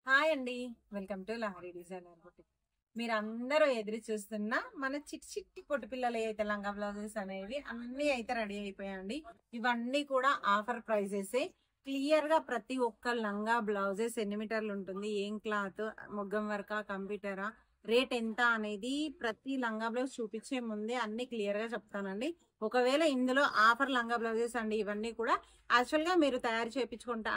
Hi అండి, welcome to Lahari designer boutique. మీరందరూ ఎదురు చూస్తున్న మన చిట్టి చిట్టి పొట్టి పిల్లలు అయితే లంగా బ్లౌజెస్ అనేవి అన్ని అయితే రెడీ అయిపోయాయండి. ఇవన్నీ కూడా ఆఫర్ ప్రైజెస్. క్లియర్ గా ప్రతి ఒక్క లంగా బ్లౌజెస్ ఎన్ని మీటర్లు ఉంటుంది, ఏం క్లాత్, మొగ్గం వర్కా, కంప్యూటరా, రేట్ ఎంత అనేది ప్రతి లంగా బ్లౌజ్ చూపించే ముందే అన్ని క్లియర్ గా చెప్తానండి. ఒకవేళ ఇందులో ఆఫర్ లంగా బ్లౌజెస్ అండి ఇవన్నీ కూడా యాక్చువల్ గా మీరు తయారు చేయించుకుంటే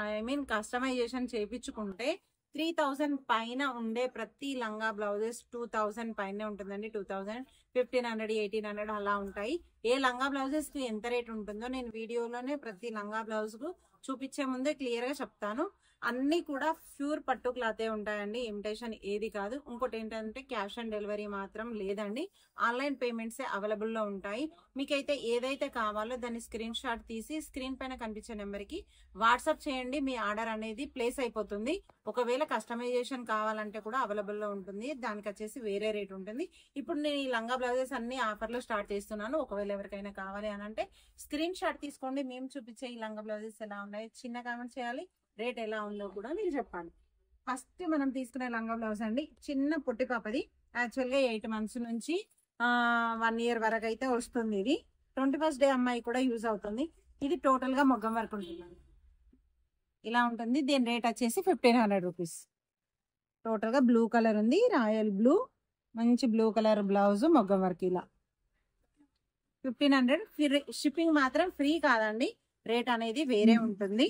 కస్టమైజేషన్ చేయించుకుంటే 3000 పైన ఉండే ప్రతి లంగా బ్లౌజెస్ 2000 పైన ఉంటుందండి. 2000, 1500, 1800 అలా ఉంటాయి. ఏ లంగా బ్లౌజెస్ కి ఎంత రేట్ ఉంటుందో నేను వీడియోలోనే ప్రతి లంగా బ్లౌజ్ కు చూపించే ముందే క్లియర్ గా చెప్తాను. అన్ని కూడా ప్యూర్ పట్టు క్లాతే ఉంటాయండి, ఇమిటేషన్ ఏది కాదు. ఇంకోటి ఏంటంటే క్యాష్ ఆన్ డెలివరీ మాత్రం లేదండి, ఆన్లైన్ పేమెంట్స్ అవైలబుల్ లో ఉంటాయి. మీకైతే ఏదైతే కావాలో దాన్ని స్క్రీన్ షాట్ తీసి స్క్రీన్ పైన కనిపించే నెంబర్ కి వాట్సాప్ చేయండి. మీ ఆర్డర్ అనేది ప్లేస్ అయిపోతుంది. ఒకవేళ కస్టమైజేషన్ కావాలంటే కూడా అవైలబుల్ లో ఉంటుంది, దానికి వచ్చేసి వేరే రేట్ ఉంటుంది. ఇప్పుడు నేను ఈ లంగా బ్లౌజెస్ అన్ని ఆఫర్ లో స్టార్ట్ చేస్తున్నాను. ఒకవేళ ఎవరికైనా కావాలి అని అంటే స్క్రీన్ షాట్ తీసుకోండి. మేము చూపించే ఈ లంగా బ్లౌజెస్ ఎలా ఉన్నాయి చిన్న కామెంట్ చేయాలి, రేట్ ఎలా ఉందో కూడా మీరు చెప్పండి. ఫస్ట్ మనం తీసుకునే లంగా బ్లౌజ్ అండి, చిన్న పొట్టి పాపది. యాక్చువల్ గా 8 months నుంచి 1 year వరకు అయితే వస్తుంది. ఇది 21st డే అమ్మాయి కూడా యూజ్ అవుతుంది. ఇది టోటల్ గా మొగ్గం వర్క్ ఉంటుంది, ఇలా ఉంటుంది. దీని రేట్ వచ్చేసి 1500 రూపీస్. టోటల్ గా బ్లూ కలర్ ఉంది, రాయల్ బ్లూ, మంచి blue colour blouse, maggam work ఇలా 1500. షిప్పింగ్ మాత్రం ఫ్రీ కాదండి, రేట్ అనేది వేరే ఉంటుంది.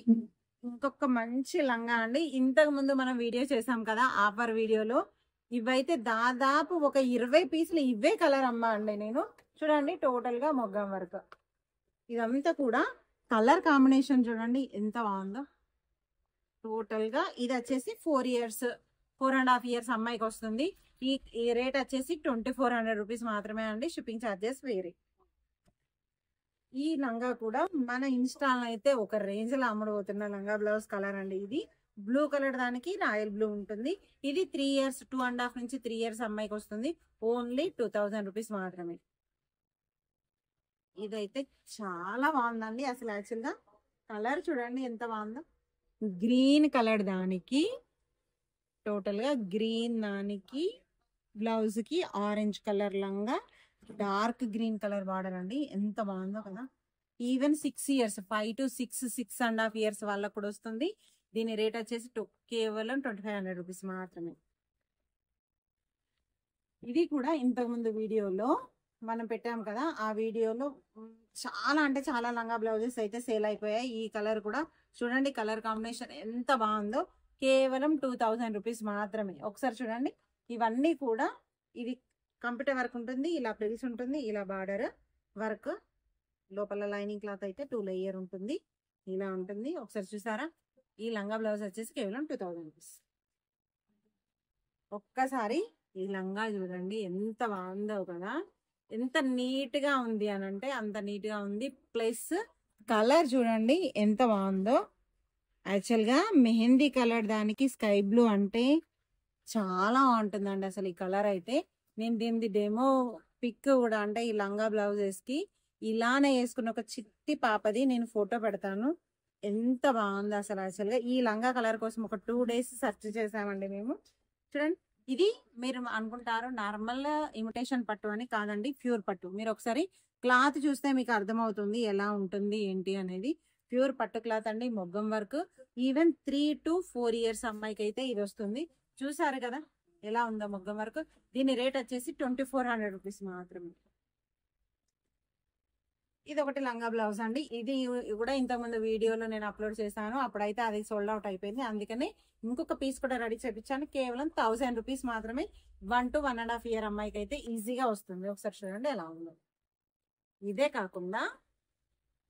ఇంకొక మంచి లంగా అండి, ఇంతకు ముందు మనం వీడియో చేసాం కదా ఆఫర్ వీడియోలో, ఇవైతే దాదాపు ఒక 20 పీసులు ఇవే కలర్ అమ్మా అండి నేను. చూడండి టోటల్ గా మొగ్గం వర్క్, ఇదంతా కూడా కలర్ కాంబినేషన్ చూడండి ఎంత బాగుందో. టోటల్ గా ఇది వచ్చేసి 4 years, 4.5 years అమ్మాయికి వస్తుంది. ఈ రేట్ వచ్చేసి 2400 రూపీస్ మాత్రమే అండి, షిప్పింగ్ ఛార్జెస్ వేరే. ఈ లంగా కూడా మన ఇన్స్టాల్ అయితే ఒక రేంజ్ లో అమ్ముడుపోతున్న లంగా బ్లౌజ్ కలర్ అండి. ఇది బ్లూ కలర్, దానికి రాయల్ బ్లూ ఉంటుంది. ఇది 3 years, 2.5 నుంచి 3 years అమ్మాయికి వస్తుంది. ఓన్లీ 2000 రూపీస్ మాత్రమే. ఇదైతే చాలా బాగుందండి అసలు. యాక్చువల్ గా కలర్ చూడండి ఎంత బాగుందో. గ్రీన్ కలర్ దానికి, టోటల్ గా గ్రీన్ దానికి, బ్లౌజ్ కి ఆరెంజ్ కలర్ లంగా, డార్క్ గ్రీన్ కలర్ బార్డర్ అండి, ఎంత బాగుందో కదా. ఈవెన్ 6 years, 5 to 6, 6.5 years వాళ్ళకు కూడా వస్తుంది. దీని రేట్ వచ్చేసి కేవలం 2500 రూపీస్ మాత్రమే. ఇది కూడా ఇంతకు ముందు వీడియోలో మనం పెట్టాం కదా, ఆ వీడియోలో చాలా అంటే చాలా లంగా బ్లౌజెస్ అయితే సేల్ అయిపోయాయి. ఈ కలర్ కూడా చూడండి, కలర్ కాంబినేషన్ ఎంత బాగుందో. కేవలం 2000 రూపీస్ మాత్రమే. ఒకసారి చూడండి, ఇవన్నీ కూడా ఇది కంప్యూటర్ వర్క్ ఉంటుంది, ఇలా ప్రిల్స్ ఉంటుంది, ఇలా బార్డర్ వర్క్, లోపల లైనింగ్ క్లాత్ అయితే 2 layer ఉంటుంది, ఇలా ఉంటుంది. ఒకసారి చూసారా, ఈ లంగా బ్లౌజ్ వచ్చేసి కేవలం 2000 రూపీస్. ఒక్కసారి ఈ లంగా చూడండి ఎంత బాగుందో కదా, ఎంత నీట్ గా ఉంది అని అంటే అంత నీట్ గా ఉంది. ప్లస్ కలర్ చూడండి ఎంత బాగుందో. యాక్చువల్ గా మెహందీ కలర్ దానికి స్కై బ్లూ అంటే చాలా బాగుంటుందండి అసలు ఈ కలర్ అయితే. నేను దీని డెమో పిక్ కూడా, అంటే ఈ లంగా బ్లౌజెస్ కి ఇలానే వేసుకున్న ఒక చిట్టి పాపది నేను ఫోటో పెడతాను. ఎంత బాగుంది అసలు. యాక్చువల్ గా ఈ లంగా కలర్ కోసం ఒక 2 days సెర్చ్ చేసామండి మేము. చూడండి, ఇది మీరు అనుకుంటారు నార్మల్ ఇమిటేషన్ పట్టు అని, కాదండి, ప్యూర్ పట్టు. మీరు ఒకసారి క్లాత్ చూస్తే మీకు అర్థమవుతుంది ఎలా ఉంటుంది ఏంటి అనేది. ప్యూర్ పట్టు క్లాత్ అండి, మొగ్గం వర్క్. ఈవెన్ 3 to 4 years అమ్మాయికి అయితే ఇది వస్తుంది. చూసారు కదా ఎలా ఉందో మొగ్గం వర్క్. దీని రేట్ వచ్చేసి 2400 రూపీస్ మాత్రమే. ఇది ఒకటి లంగా బ్లౌజ్ అండి. ఇది కూడా ఇంతకుముందు వీడియోలో నేను అప్లోడ్ చేశాను, అప్పుడైతే అది సోల్డ్ అవుట్ అయిపోయింది. అందుకని ఇంకొక పీస్ కూడా రెడీ చేయించాను. కేవలం 1000 రూపీస్ మాత్రమే. 1 to 1.5 year అమ్మాయికి అయితే ఈజీగా వస్తుంది. ఒకసారి చూడండి ఎలా ఉందో. ఇదే కాకుండా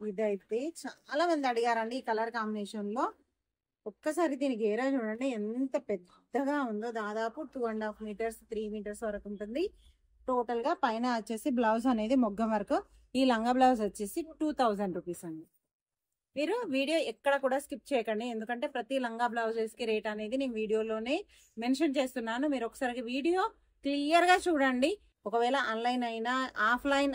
ఇదైతే చాలా మంది అడిగారండి ఈ కలర్ కాంబినేషన్ లో. ఒక్కసారి దీనికి గేరా చూడండి ఎంత పెద్దగా ఉందో. దాదాపు 2.5 meters, 3 meters వరకు ఉంటుంది. టోటల్ గా పైన వచ్చేసి బ్లౌజ్ అనేది మొగ్గం వర్క్. ఈ లంగా బ్లౌజ్ వచ్చేసి 2000 రూపీస్ అండి. మీరు వీడియో ఎక్కడ కూడా స్కిప్ చేయకండి, ఎందుకంటే ప్రతి లంగా బ్లౌజెస్ కి రేట్ అనేది నేను వీడియోలోనే మెన్షన్ చేస్తున్నాను. మీరు ఒకసారి వీడియో క్లియర్ గా చూడండి. ఒకవేళ ఆన్లైన్ అయినా ఆఫ్లైన్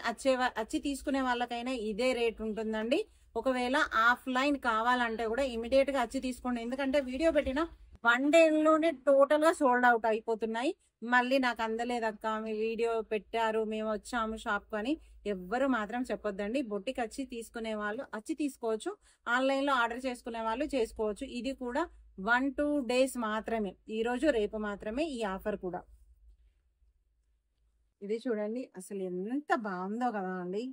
వచ్చి తీసుకునే వాళ్ళకైనా ఇదే రేట్ ఉంటుందండి. ఒకవేళ ఆఫ్లైన్ కావాలంటే కూడా ఇమీడియట్ గా వచ్చి తీసుకోండి, ఎందుకంటే వీడియో పెట్టిన 1 డేలోనే టోటల్ గా సోల్డ్ అవుట్ అయిపోతున్నాయి. మళ్ళీ నాకు అందలేదక్క, మీ వీడియో పెట్టారు, మేము వచ్చాము షాప్ కు అని ఎవ్వరు మాత్రం చెప్పొద్దండి. బొట్టికి వచ్చి తీసుకునే వాళ్ళు వచ్చి తీసుకోవచ్చు, ఆన్లైన్ లో ఆర్డర్ చేసుకునే వాళ్ళు చేసుకోవచ్చు. ఇది కూడా 1-2 డేస్ మాత్రమే, ఈ రోజు రేపు మాత్రమే ఈ ఆఫర్ కూడా. ఇది చూడండి అసలు ఎంత బాగుందో కదా అండి.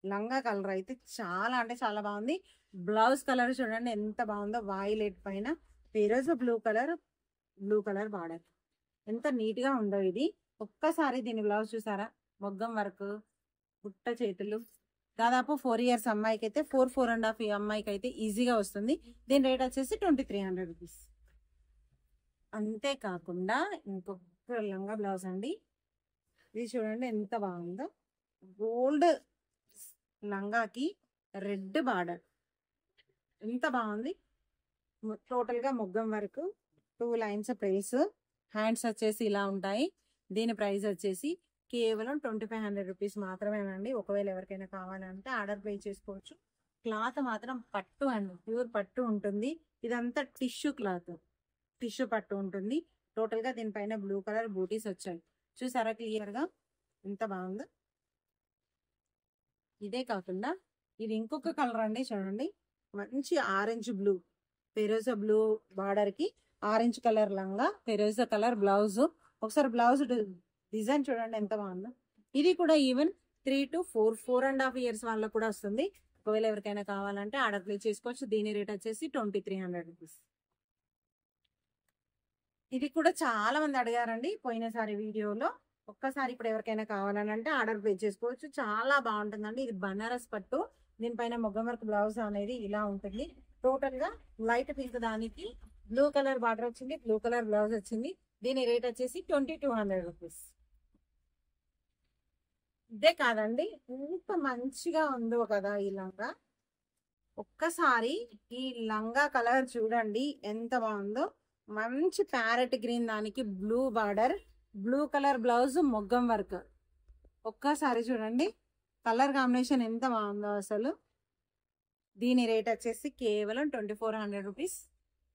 లంగా కలర్ అయితే చాలా అంటే చాలా బాగుంది. బ్లౌజ్ కలర్ చూడండి ఎంత బాగుందో, వాయిలెట్ పైన ఫిరోజా బ్లూ కలర్ బార్డర్, ఎంత నీట్ గా ఉందో ఇది. ఒక్కసారి దీని బ్లౌజ్ చూసారా, మొగ్గం వర్క్, బుట్ట చేతులు. దాదాపు 4 ఇయర్స్ అమ్మాయికి అయితే 4.5 అమ్మాయికి అయితే ఈజీగా వస్తుంది. దీని రేట్ వచ్చేసి 2300 రూపీస్. అంతేకాకుండా ఇంకొక లంగా బ్లౌజ్ అండి, ఇది చూడండి ఎంత బాగుందో. గోల్డ్ లంగాకి రెడ్ బార్డర్, ఎంత బాగుంది. టోటల్ గా మొగ్గం వరకు 2 లైన్స్ ప్రైస్. హ్యాండ్స్ వచ్చేసి ఇలా ఉంటాయి. దీని ప్రైస్ వచ్చేసి కేవలం 2500 రూపీస్ మాత్రమేనండి. ఒకవేళ ఎవరికైనా కావాలంటే ఆర్డర్ ప్లేస్ చేసుకోవచ్చు. క్లాత్ మాత్రం పట్టు అండి, ప్యూర్ పట్టు ఉంటుంది. ఇదంతా టిష్యూ క్లాత్, టిష్యూ పట్టు ఉంటుంది. టోటల్ గా దీనిపైన బ్లూ కలర్ బూటీస్ వచ్చాయి, చూసారా క్లియర్ గా ఎంత బాగుందో. ఇదే కాకుండా ఇది ఇంకొక కలర్ అండి, చూడండి మంచి ఆరెంజ్ బ్లూ, ఫిరోజా బ్లూ బార్డర్ కి ఆరెంజ్ కలర్ లంగా, ఫిరోజా కలర్ బ్లౌజ్. ఒకసారి బ్లౌజ్ డిజైన్ చూడండి ఎంత బాగుందో. ఇది కూడా ఈవెన్ 3 to 4.5 ఇయర్స్ వాళ్ళకు కూడా వస్తుంది. ఒకవేళ ఎవరికైనా కావాలంటే ఆర్డర్ ప్లేస్ చేసుకోవచ్చు. దీని రేట్ వచ్చేసి 2300 రూపీస్. ఇది కూడా చాలా మంది అడిగారండి పోయినసారి వీడియోలో. ఒక్కసారి ఇప్పుడు ఎవరికైనా కావాలని అంటే ఆర్డర్ ప్లేస్ చేసుకోవచ్చు. చాలా బాగుంటుందండి. ఇది బనారస్ పట్టు, దీనిపైన మొగ్గం వర్క్ బ్లౌజ్ అనేది ఇలా ఉంటుంది. టోటల్ గా లైట్ పింక్ దానికి బ్లూ కలర్ బార్డర్ వచ్చింది, బ్లూ కలర్ బ్లౌజ్ వచ్చింది. దీని రేట్ వచ్చేసి 2200 రూపీస్. ఇదే కాదండి, ఎంత మంచిగా ఉందో కదా ఈ లంగా. ఒక్కసారి ఈ లంగా కలర్ చూడండి ఎంత బాగుందో. మంచి ప్యారెట్ గ్రీన్ దానికి blue border, blue colour blouse, maggam work. ఒక్కసారి చూడండి కలర్ కాంబినేషన్ ఎంత బాగుందో అసలు. దీని రేట్ వచ్చేసి కేవలం 2400 రూపీస్.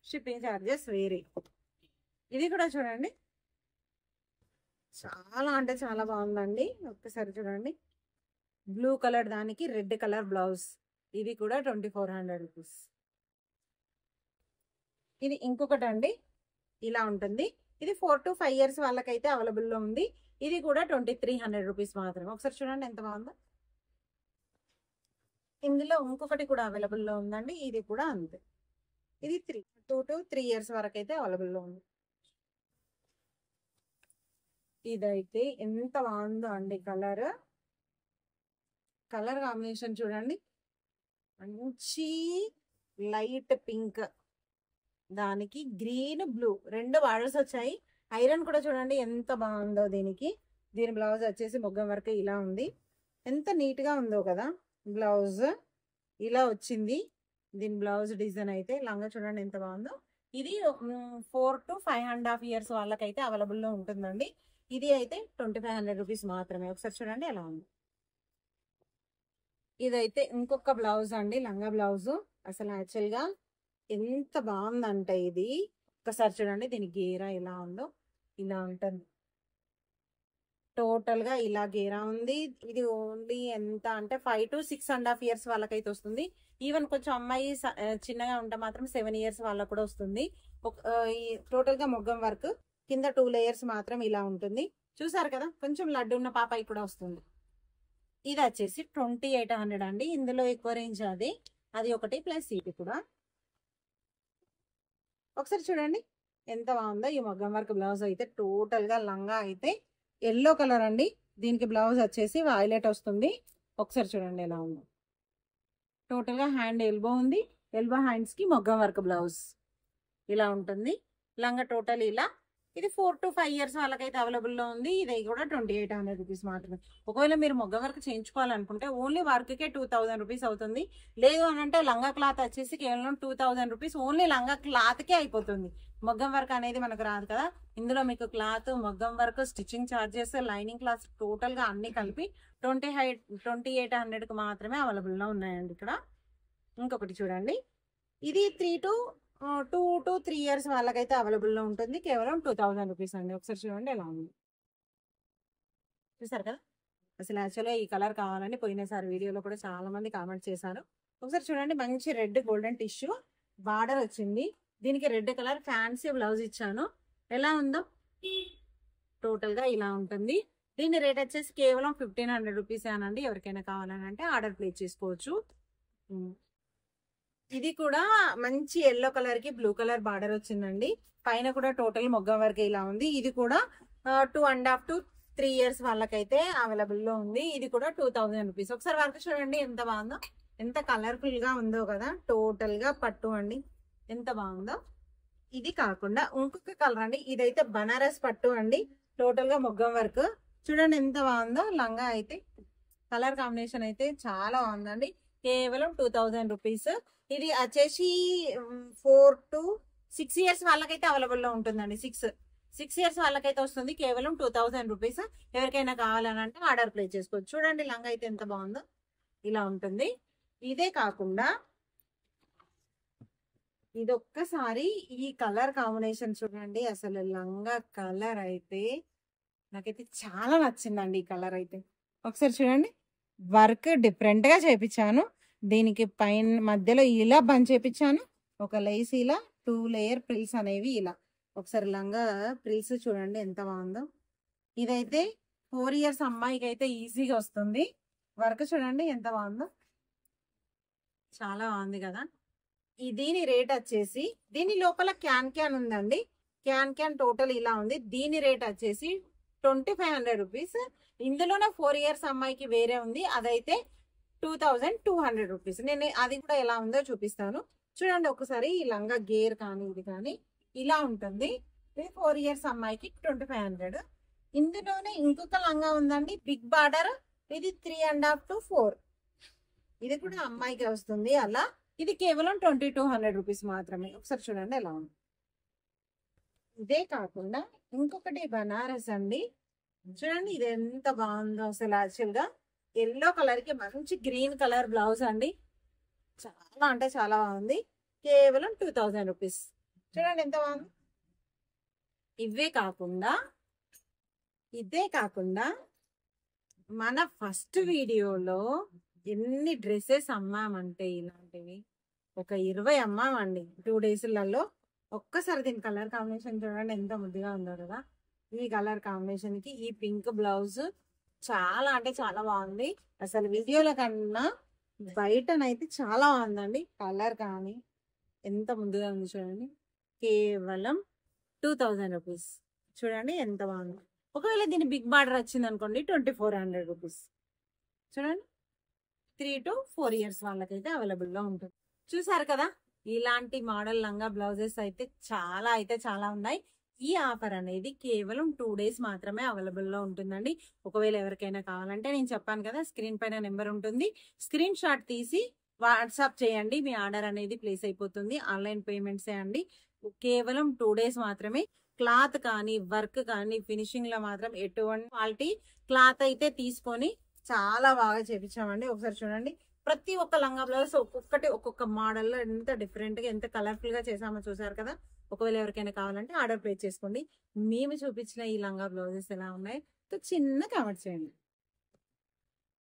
షిప్పింగ్ ఛార్జెస్ వేరే. ఇది కూడా చూడండి చాలా అంటే చాలా బాగుందండి. ఒక్కసారి చూడండి బ్లూ కలర్ దానికి రెడ్ కలర్ బ్లౌజ్. ఇది కూడా 2400 రూపీస్. ఇది ఇంకొకటి అండి, ఇలా ఉంటుంది. ఇది 4 to 5 ఇయర్స్ వాళ్ళకైతే అవైలబుల్ లో ఉంది. ఇది కూడా 2300 రూపీస్ మాత్రమే. ఒకసారి చూడండి ఎంత బాగుందో. ఇందులో ఇంకొకటి కూడా అవైలబుల్ లో ఉందండి, ఇది కూడా అంతే. ఇది 2 to 3 ఇయర్స్ వరకు అయితే అవైలబుల్ లో ఉంది. ఇదైతే ఎంత బాగుందో అండి. కలర్ కాంబినేషన్ చూడండి, మంచి లైట్ పింక్ దానికి గ్రీన్ బ్లూ, 2 బార్డర్స్ వచ్చాయి. ఐరన్ కూడా చూడండి ఎంత బాగుందో దీనికి. దీని బ్లౌజ్ వచ్చేసి మొగ్గం వరకు ఇలా ఉంది. ఎంత నీట్ గా ఉందో కదా. బ్లౌజ్ ఇలా వచ్చింది. దీని బ్లౌజ్ డిజైన్ అయితే లంగా చూడండి ఎంత బాగుందో. ఇది 4 to 5.5 ఇయర్స్ వాళ్ళకైతే అవైలబుల్ లో ఉంటుందండి. ఇది అయితే 2500 రూపీస్ మాత్రమే. ఒకసారి చూడండి ఎలా ఉంది. ఇదైతే ఇంకొక బ్లౌజ్ అండి, లంగా బ్లౌజ్. అసలు యాక్చువల్ గా ఎంత బాగుందంటే ఇది, ఒక్కసారి చూడండి దీని గేరా ఎలా ఉందో. ఇలా ఉంటుంది, టోటల్ గా ఇలా గేరా ఉంది. ఇది ఓన్లీ ఎంత అంటే 5 to 6.5 ఇయర్స్ వాళ్ళకైతే వస్తుంది. ఈవెన్ కొంచెం అమ్మాయి చిన్నగా ఉంటే మాత్రం 7 ఇయర్స్ వాళ్ళకు కూడా వస్తుంది. టోటల్ గా మొగ్గం వర్క్ కింద 2 లేయర్స్ మాత్రం ఇలా ఉంటుంది. చూసారు కదా, కొంచెం లడ్డు ఉన్న పాప కూడా వస్తుంది. ఇది వచ్చేసి 2800 అండి. ఇందులో ఎక్కువ రేంజ్ అది ఒకటి ప్లస్ ఇది కూడా. ఒకసారి చూడండి ఎంత బాగుందో. ఈ మొగ్గం వర్క్ బ్లౌజ్ అయితే టోటల్ గా లంగా అయితే ఎల్లో కలర్ అండి. దీనికి బ్లౌజ్ వచ్చేసి వైలెట్ వస్తుంది. ఒకసారి చూడండి ఎలా ఉందో. టోటల్ గా హ్యాండ్ ఎల్బో ఉంది. ఎల్బో హ్యాండ్స్ కి మొగ్గం వర్క్ బ్లౌజ్ ఇలా ఉంటుంది. లంగా టోటల్ ఇలా. ఇది 4 to 5 ఇయర్స్ వాళ్ళకైతే అవైలబుల్ లో ఉంది. ఇది కూడా 2800 రూపీస్ మాత్రమే. ఒకవేళ మీరు మొగ్గం వర్క్ చేయించుకోవాలనుకుంటే ఓన్లీ వర్క్ కే 2000 రూపీస్ అవుతుంది. లేదు అని అంటే లంగా క్లాత్ వచ్చేసి కేవలం 2000 రూపీస్ ఓన్లీ లంగా క్లాత్ కే అయిపోతుంది. మొగ్గం వర్క్ అనేది మనకు రాదు కదా. ఇందులో మీకు క్లాత్, మొగ్గం work, stitching charges, lining cloth total గా అన్ని కలిపి 2800 కు మాత్రమే అవైలబుల్ లో ఉన్నాయండి ఇక్కడ. ఇంకొకటి చూడండి, ఇది 3 to 2 to 3 years వాళ్ళకైతే అవైలబుల్ లో ఉంటుంది. కేవలం 2000 రూపీస్ అండి. ఒకసారి చూడండి ఎలా ఉంది, చూసారు కదా. అసలు యాక్చువల్గా ఈ కలర్ కావాలని పోయినసారి వీడియోలో కూడా చాలా మంది కామెంట్ చేశారు. ఒకసారి చూడండి, మంచి రెడ్ గోల్డెన్ టిష్యూ బార్డర్ వచ్చింది. దీనికి రెడ్ కలర్ ఫ్యాన్సీ బ్లౌజ్ ఇచ్చాను. ఎలా ఉందో టోటల్ గా ఇలా ఉంటుంది. దీని రేట్ వచ్చేసి కేవలం 1500 రూపీస్ అనండి. ఎవరికైనా కావాలని అంటే ఆర్డర్ ప్లేస్ చేసుకోవచ్చు. ఇది కూడా మంచి ఎల్లో కలర్ కి బ్లూ కలర్ బార్డర్ వచ్చిందండి. పైన కూడా టోటల్ మొగ్గం వరకు ఇలా ఉంది. ఇది కూడా 2.5 to 3 years వాళ్ళకైతే అవైలబుల్ లో ఉంది. ఇది కూడా 2000 రూపీస్. ఒకసారి వర్క్ చూడండి ఎంత బాగుందో, ఎంత కలర్ఫుల్ గా ఉందో కదా. టోటల్ గా పట్టు అండి, ఎంత బాగుందో. ఇది కాకుండా ఇంకొక కలర్ అండి, ఇదైతే బనారస్ పట్టు అండి. టోటల్ గా మొగ్గం వర్క్ చూడండి ఎంత బాగుందో. లంగా అయితే కలర్ కాంబినేషన్ అయితే చాలా బాగుందండి. కేవలం 2000 రూపీస్. ఇది వచ్చేసి 4 to 6 years వాళ్ళకైతే అవైలబుల్ లో ఉంటుందండి. 6 years వాళ్ళకైతే వస్తుంది. కేవలం 2000 రూపీస్. ఎవరికైనా కావాలని అంటే ఆర్డర్ ప్లేస్ చేసుకోవచ్చు. చూడండి లంగా అయితే ఎంత బాగుందో, ఇలా ఉంటుంది. ఇదే కాకుండా ఇది ఒక్కసారి ఈ కలర్ కాంబినేషన్ చూడండి. అసలు లంగా కలర్ అయితే నాకైతే చాలా నచ్చిందండి. ఈ కలర్ అయితే ఒకసారి చూడండి, వర్క్ డిఫరెంట్ గా చేపించాను. దీనికి పైన మధ్యలో ఇలా బంద్ చేపించాను. ఒక లేస్ ఇలా 2 layer ప్రిల్స్ అనేవి ఇలా. ఒకసారి లంగా ప్రిల్స్ చూడండి ఎంత బాగుందో. ఇదైతే 4 years అమ్మాయికి అయితే ఈజీగా వస్తుంది. వర్క్ చూడండి ఎంత బాగుందో, చాలా బాగుంది కదా. దీని రేట్ వచ్చేసి, దీని లోపల క్యాన్ ఉందండి. క్యాన్ టోటల్ ఇలా ఉంది. దీని రేట్ వచ్చేసి 2500 రూపీస్. ఇందులోనే 4 years అమ్మాయికి వేరే ఉంది, అదైతే 2200 రూపీస్. నేను అది కూడా ఎలా ఉందో చూపిస్తాను చూడండి ఒకసారి. ఈ లంగా గేర్ కానీ ఇది కానీ ఇలా ఉంటుంది. ఇది 4 years అమ్మాయికి 2500. ఇందులోనే ఇంకొక లంగా ఉందండి, బిగ్ బార్డర్. ఇది 3.5 to 4. ఇది కూడా అమ్మాయికి వస్తుంది అలా. ఇది కేవలం 2200 రూపీస్ మాత్రమే. ఒకసారి చూడండి ఎలా ఉంది. ఇదే కాకుండా ఇంకొకటి బనారస్ అండి. చూడండి ఇది ఎంత బాగుందో అసలు. యాక్చువల్ గా ఎల్లో కలర్ కి మంచి గ్రీన్ కలర్ బ్లౌజ్ అండి. చాలా అంటే చాలా బాగుంది. కేవలం 2000 రూపీస్. చూడండి ఎంత బాగుంది. ఇదే కాకుండా మన ఫస్ట్ వీడియోలో ఎన్ని డ్రెస్సెస్ అమ్మామంటే ఇలాంటివి ఒక 20 అమ్మామండి 2 daysలలో. ఒక్కసారి దీని కలర్ కాంబినేషన్ చూడండి ఎంత ముద్దుగా ఉందో కదా. ఈ కలర్ కాంబినేషన్ కి ఈ పింక్ బ్లౌజ్ చాలా అంటే చాలా బాగుంది. అసలు వీడియోల కన్నా బయటనైతే చాలా బాగుందండి. కలర్ కానీ ఎంత ముద్దుగా ఉంది చూడండి. కేవలం 2000 రూపీస్. చూడండి ఎంత బాగుంది. ఒకవేళ దీని బిగ్ బార్డర్ వచ్చింది అనుకోండి 2400 రూపీస్. చూడండి 3 to 4 years వాళ్ళకైతే అవైలబుల్ గా ఉంటుంది. చూసారు కదా, ఇలాంటి మోడల్ లంగా బ్లౌజెస్ అయితే చాలా ఉన్నాయి. ఈ ఆఫర్ అనేది కేవలం 2 days మాత్రమే అవైలబుల్ లో ఉంటుందండి. ఒకవేళ ఎవరికైనా కావాలంటే నేను చెప్పాను కదా, స్క్రీన్ పైన నెంబర్ ఉంటుంది. స్క్రీన్ షాట్ తీసి వాట్సాప్ చేయండి. మీ ఆర్డర్ అనేది ప్లేస్ అయిపోతుంది. ఆన్లైన్ పేమెంట్సే అండి. కేవలం 2 days మాత్రమే. క్లాత్ కానీ వర్క్ కానీ ఫినిషింగ్ లో మాత్రం ఎటువంటి క్వాలిటీ క్లాత్ అయితే తీసుకొని చాలా బాగా చేపించామండి. ఒకసారి చూడండి, ప్రతి ఒక్క లంగా బ్లౌజ్ ఒక్కొక్క మోడల్ లో ఎంత డిఫరెంట్ గా ఎంత కలర్ఫుల్ గా చేసామో చూసారు కదా. ఒకవేళ ఎవరికైనా కావాలంటే ఆర్డర్ ప్లేస్ చేసుకోండి. మేము చూపించిన ఈ లంగా బ్లౌజెస్ ఎలా ఉన్నాయి చిన్న కామెంట్ చేయండి.